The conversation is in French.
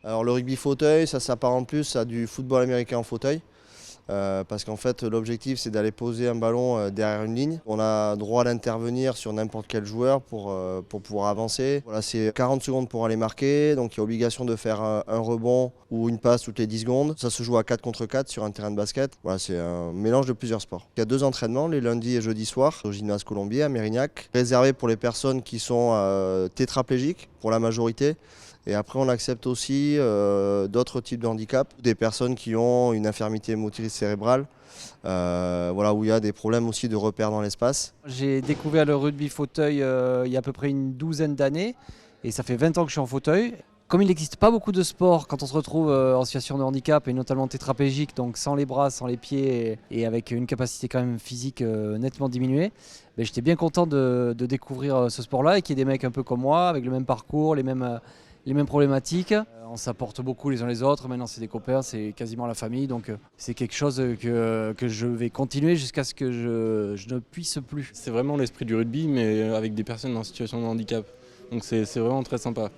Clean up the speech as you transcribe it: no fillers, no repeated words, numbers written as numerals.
Alors le rugby fauteuil, ça s'apparente plus à du football américain en fauteuil. Parce qu'en fait l'objectif c'est d'aller poser un ballon derrière une ligne. On a droit d'intervenir sur n'importe quel joueur pour pouvoir avancer. Voilà, c'est 40 secondes pour aller marquer, donc il y a obligation de faire un rebond ou une passe toutes les 10 secondes. Ça se joue à 4 contre 4 sur un terrain de basket. Voilà, c'est un mélange de plusieurs sports. Il y a 2 entraînements, les lundis et jeudis soirs, au gymnase Colombier à Mérignac, réservé pour les personnes qui sont tétraplégiques pour la majorité. Et après, on accepte aussi d'autres types de handicaps, des personnes qui ont une infirmité motrice cérébrale, voilà, où il y a des problèmes aussi de repères dans l'espace. J'ai découvert le rugby fauteuil il y a à peu près une douzaine d'années et ça fait 20 ans que je suis en fauteuil. Comme il n'existe pas beaucoup de sports quand on se retrouve en situation de handicap et notamment tétraplégique, donc sans les bras, sans les pieds et avec une capacité quand même physique nettement diminuée, ben, j'étais bien content de découvrir ce sport-là et qu'il y ait des mecs un peu comme moi, avec le même parcours, les mêmes problématiques. On s'apporte beaucoup les uns les autres, maintenant c'est des copains, c'est quasiment la famille, donc c'est quelque chose que je vais continuer jusqu'à ce que je ne puisse plus. C'est vraiment l'esprit du rugby, mais avec des personnes en situation de handicap. Donc c'est vraiment très sympa.